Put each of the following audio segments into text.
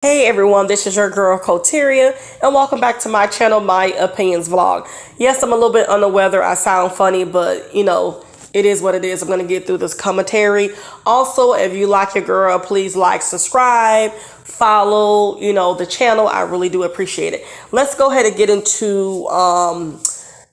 Hey everyone, this is your girl Coteria, and welcome back to my channel, My Opinions Vlog. Yes, I'm a little bit under the weather. I sound funny, but it is what it is. I'm going to get through this commentary. Also, if you like your girl, please like, subscribe, follow, the channel. I really do appreciate it. Let's go ahead and get into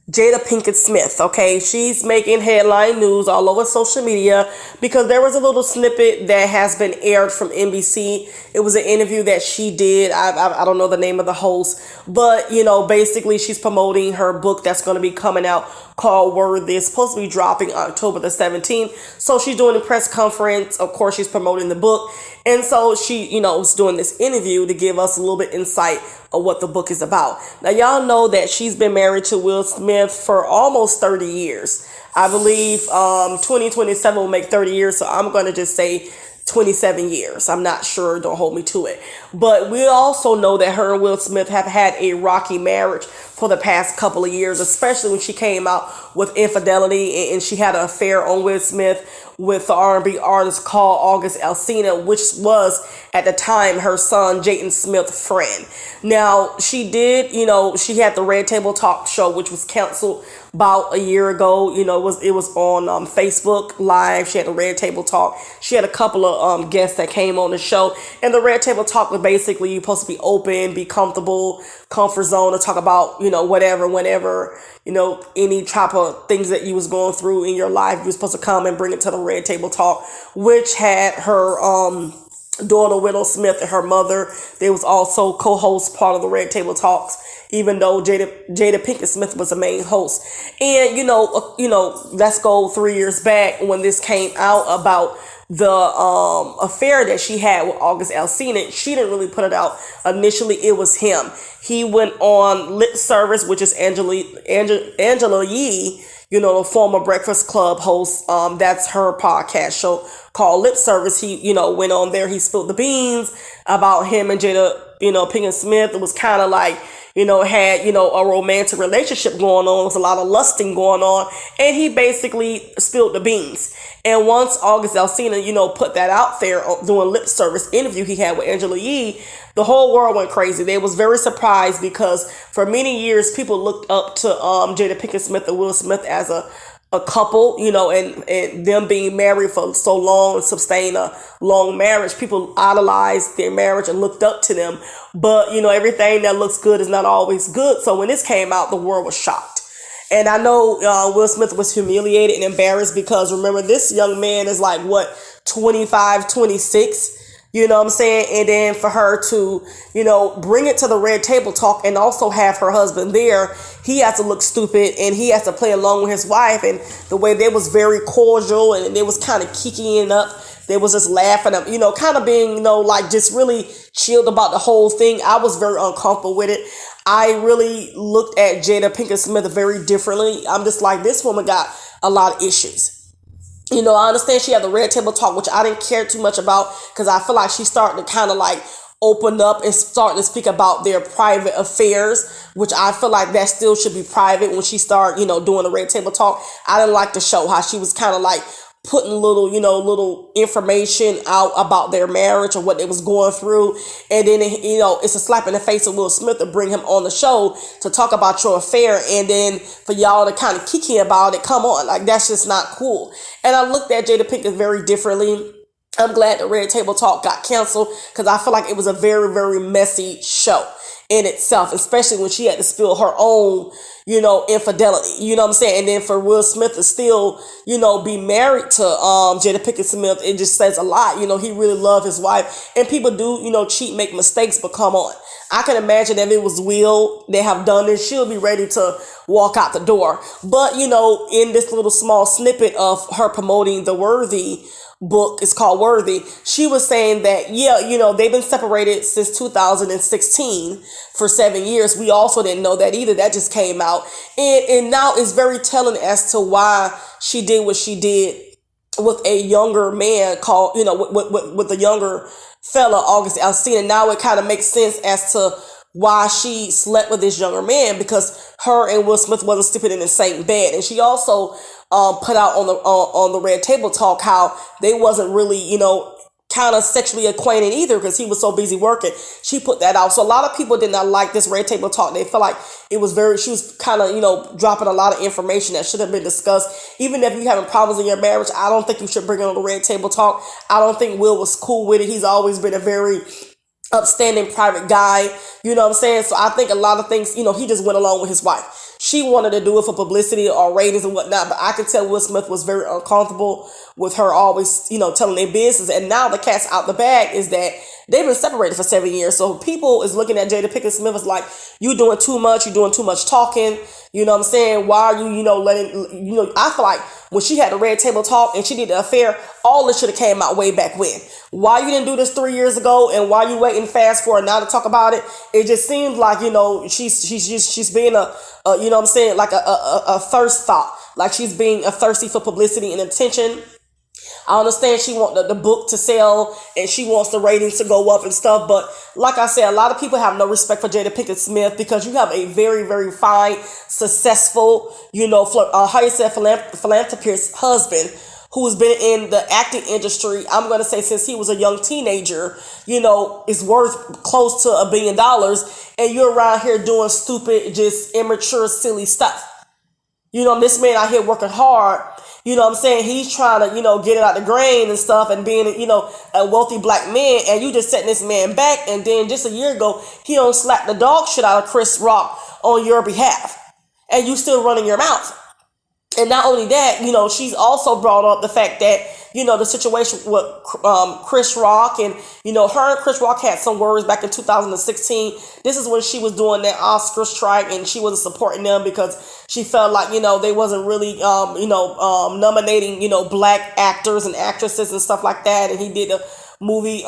Jada Pinkett Smith, okay? She's making headline news all over social media because there was a little snippet that has been aired from NBC. It was an interview that she did. I don't know the name of the host, but, basically she's promoting her book that's going to be coming out called Worthy. It's supposed to be dropping October the 17th. So she's doing a press conference. Of course, she's promoting the book. And so she, is doing this interview to give us a little bit insight of what the book is about. Now, y'all know that she's been married to Will Smith for almost 30 years. I believe 2027 will make 30 years. So I'm going to just say 27 years. I'm not sure. Don't hold me to it. But we also know that her and Will Smith have had a rocky marriage for the past couple of years, especially when she came out with infidelity and she had an affair on Will Smith with the R&B artist called August Alsina, which was at the time her son Jaden Smith's friend. Now she did, she had the Red Table Talk show, which was canceled about a year ago. It was on Facebook Live. She had a Red Table Talk. She had a couple of guests that came on the show, and the Red Table Talk was basically you're supposed to be open, be comfortable, comfort zone to talk about whatever, whenever, any type of things that you was going through in your life. You were supposed to come and bring it to the Red Table Talk, which had her daughter Willow Smith and her mother. They was also co-host part of the Red Table Talks, even though Jada Pinkett Smith was the main host. And let's go 3 years back when this came out about the affair that she had with August Alsina. She didn't really put it out initially. It was him. He went on Lip Service, which is Angela Yee, the former Breakfast Club host. That's her podcast show called Lip Service. He, went on there. He spilled the beans about him and Jada, Pinkett Smith. It was kind of like, had, a romantic relationship going on. There was a lot of lusting going on. And he basically spilled the beans. And once August Alsina, put that out there doing Lip Service interview he had with Angela Yee, the whole world went crazy. They was very surprised because for many years, people looked up to Jada Pinkett Smith and Will Smith as a couple, and them being married for so long and sustain a long marriage. People idolized their marriage and looked up to them. But, everything that looks good is not always good. So when this came out, the world was shocked. And I know Will Smith was humiliated and embarrassed because remember, this young man is like, 25, 26. You know what I'm saying? And then for her to, bring it to the Red Table Talk and also have her husband there, he has to look stupid and he has to play along with his wife. And the way they was very cordial and they was kind of kicking up. They was just laughing, kind of being, like just really chilled about the whole thing. I was very uncomfortable with it. I really looked at Jada Pinkett Smith very differently. I'm just like, this woman got a lot of issues. I understand she had the Red Table Talk, which I didn't care too much about because I feel like she's starting to kind of like open up and starting to speak about their private affairs, which I feel like that still should be private when she started, doing the Red Table Talk. I didn't like the show, how she was kind of like putting little information out about their marriage or what they was going through. And then, it's a slap in the face of Will Smith to bring him on the show to talk about your affair. And then for y'all to kind of kick him about it. Come on. Like, that's just not cool. And I looked at Jada Pinkett very differently. I'm glad the Red Table Talk got canceled because I feel like it was a very, very messy show in itself, especially when she had to spill her own, infidelity, what I'm saying? And then for Will Smith to still, be married to Jada Pinkett Smith, it just says a lot. He really loved his wife, and people do, cheat, make mistakes, but come on. I can imagine if it was Will, they have done this, she'll be ready to walk out the door. But, in this little small snippet of her promoting the Worthy book, it's called Worthy, she was saying that, they've been separated since 2016 for 7 years. We also didn't know that either. That just came out. And now it's very telling as to why she did what she did with a younger man called, with a younger fella, August Alsina. Now it kind of makes sense as to why she slept with this younger man, because her and Will Smith wasn't sleeping in the same bed. And she also put out on the Red Table Talk how they wasn't really, kind of sexually acquainted either because he was so busy working. She put that out. So a lot of people did not like this red table talk. They felt like she was kind of, dropping a lot of information that should have been discussed. Even if you're having problems in your marriage, I don't think you should bring it on the red table talk. I don't think Will was cool with it. He's always been a very upstanding private guy, you know what I'm saying? So I think a lot of things, he just went along with his wife. She wanted to do it for publicity or ratings and whatnot, but I could tell Will Smith was very uncomfortable with her always, telling their business. And now the cat's out the bag is that they've been separated for 7 years. So people is looking at Jada Pinkett Smith as like, you doing too much, you doing too much talking. You know what I'm saying? Why are you, letting, I feel like when she had the red table talk and she did the affair, all this should have came out way back when. Why you didn't do this 3 years ago and why you waiting fast for it now to talk about it? It just seems like, she's being like a thirst thought. Like she's being a thirsty for publicity and attention. I understand she wants the book to sell and she wants the ratings to go up and stuff. But like I said, a lot of people have no respect for Jada Pinkett Smith because you have a very, very fine, successful, philanthropist husband who has been in the acting industry, I'm going to say since he was a young teenager, is worth close to $1 billion. And you're around here doing stupid, just immature, silly stuff. This man out here working hard. You know what I'm saying? He's trying to, get it out the grain and stuff and being, a wealthy black man. And you just setting this man back. And then just a year ago, he don't slap the dog shit out of Chris Rock on your behalf. And you still running your mouth. And not only that, she's also brought up the fact that, the situation with Chris Rock and, her and Chris Rock had some words back in 2016. This is when she was doing that Oscar strike and she wasn't supporting them because she felt like, they wasn't really, nominating, black actors and actresses and stuff like that. And he did a movie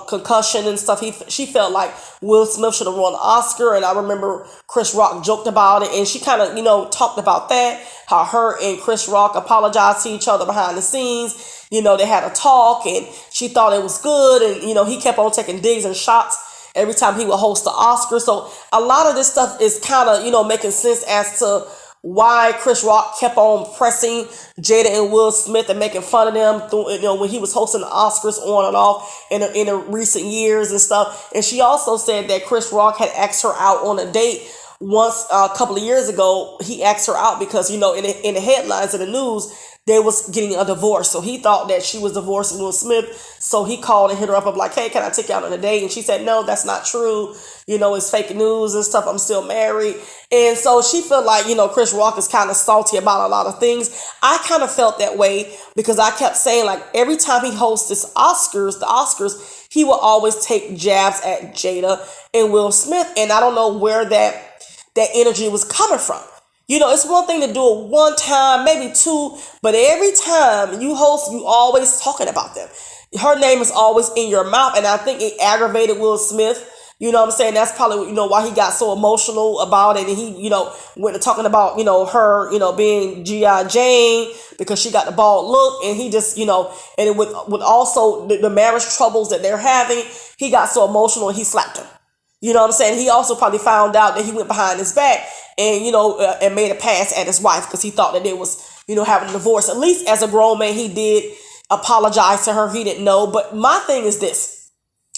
Concussion and stuff. She felt like Will Smith should have won the Oscar. And I remember Chris Rock joked about it and she kind of, talked about that, how her and Chris Rock apologized to each other behind the scenes. They had a talk and she thought it was good. And, he kept on taking digs and shots every time he would host the Oscar. So a lot of this stuff is kind of, making sense as to why Chris Rock kept on pressing Jada and Will Smith and making fun of them through, when he was hosting the Oscars on and off in the recent years and stuff. And she also said that Chris Rock had asked her out on a date once a couple of years ago. He asked her out because, in the headlines in the news, they was getting a divorce. So he thought that she was divorcing Will Smith. So he called and hit her up like, hey, can I take you out on a date? And she said, no, that's not true. It's fake news and stuff. I'm still married. And so she felt like, Chris Rock is kind of salty about a lot of things. I kind of felt that way because I kept saying like every time he hosts the Oscars, he will always take jabs at Jada and Will Smith. And I don't know where that energy was coming from. It's one thing to do it one time, maybe two, but every time you host, you always talking about them. Her name is always in your mouth, and I think it aggravated Will Smith. You know what I'm saying? That's probably, why he got so emotional about it. And he, went to talking about, her, being G.I. Jane because she got the bald look. And he just, and it with also the marriage troubles that they're having, he got so emotional and he slapped him. You know what I'm saying? He also probably found out that he went behind his back and, and made a pass at his wife because he thought that they was, having a divorce. At least as a grown man, he did apologize to her. He didn't know. But my thing is this.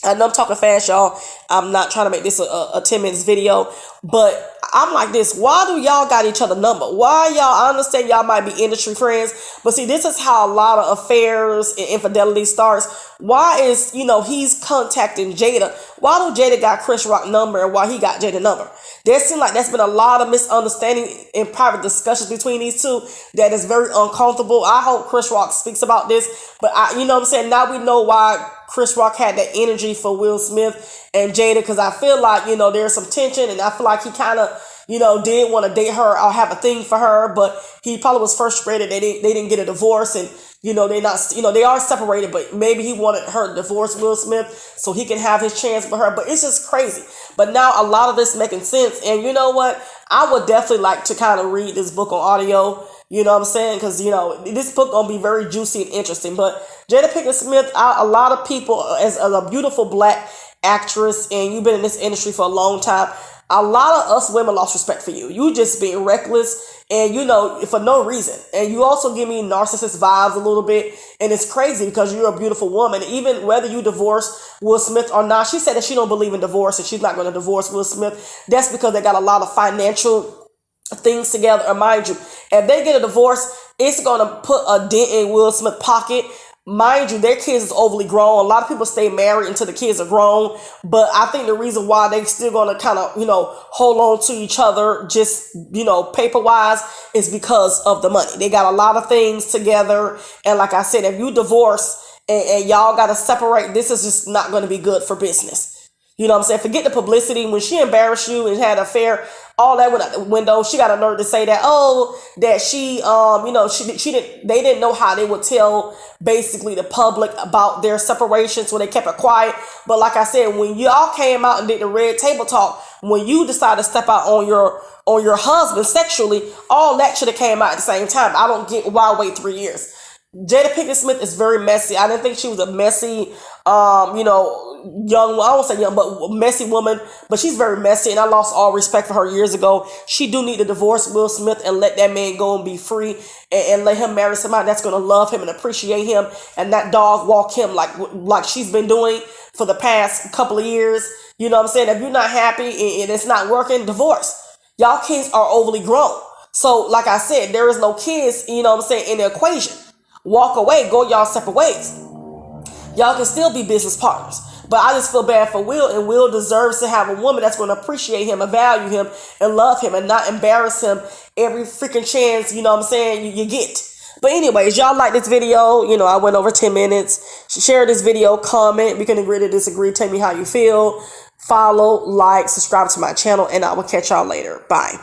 I know I'm talking fast, y'all. I'm not trying to make this a 10 minutes video, but I'm like this. Why do y'all got each other number? Why y'all? I understand y'all might be industry friends, but see, this is how a lot of affairs and infidelity starts. Why is, he's contacting Jada? Why do Jada got Chris Rock number and why he got Jada number? There seems like there's been a lot of misunderstanding in private discussions between these two that is very uncomfortable. I hope Chris Rock speaks about this, but now we know why Chris Rock had that energy for Will Smith and Jada, because I feel like, there's some tension and I feel like he kind of, did want to date her or have a thing for her, but he probably was frustrated that they didn't get a divorce and, they not, they are separated, but maybe he wanted her to divorce Will Smith so he can have his chance with her, but it's just crazy. But now a lot of this making sense, and you know what? I would definitely like to kind of read this book on audio. You know what I'm saying? Because, this book going to be very juicy and interesting. But Jada Pinkett Smith, a lot of people, as a beautiful black actress and you've been in this industry for a long time, a lot of us women lost respect for you. You just being reckless and, you know, for no reason. And you also give me narcissist vibes a little bit. And it's crazy because you're a beautiful woman. Even whether you divorce Will Smith or not, she said that she don't believe in divorce and she's not going to divorce Will Smith. That's because they got a lot of financial things together. And mind you, if they get a divorce, it's going to put a dent in Will Smith's pocket. Mind you, their kids is overly grown. A lot of people stay married until the kids are grown. But I think the reason why they still going to kind of, you know, hold on to each other just, you know, paper-wise is because of the money. They got a lot of things together. And like I said, if you divorce and y'all got to separate, this is just not going to be good for business. You know what I'm saying? Forget the publicity. When she embarrassed you and had an affair, all that went out the window. She got a nerve to say that, that she, you know, they didn't know how they would tell basically the public about their separation, so they kept it quiet. But like I said, when y'all came out and did the red table talk, when you decided to step out on your husband sexually, all that should have came out at the same time. I don't get why wait 3 years. Jada Pinkett Smith is very messy. I didn't think she was a messy, you know, young, I won't say young, but messy woman. But she's very messy, and I lost all respect for her years ago. She do need to divorce Will Smith and let that man go and be free, and let him marry somebody that's going to love him and appreciate him, and that dog walk him like she's been doing for the past couple of years. You know what I'm saying? If you're not happy and it's not working, divorce. Y'all kids are overly grown. So like I said, there is no kids, you know what I'm saying, in the equation. Walk away, go y'all separate ways. Y'all can still be business partners. But I just feel bad for Will, and Will deserves to have a woman that's going to appreciate him and value him and love him and not embarrass him every freaking chance, you know what I'm saying, you get. But anyways, y'all like this video. You know, I went over 10 minutes. Share this video, comment. We can agree to disagree. Tell me how you feel. Follow, like, subscribe to my channel, and I will catch y'all later. Bye.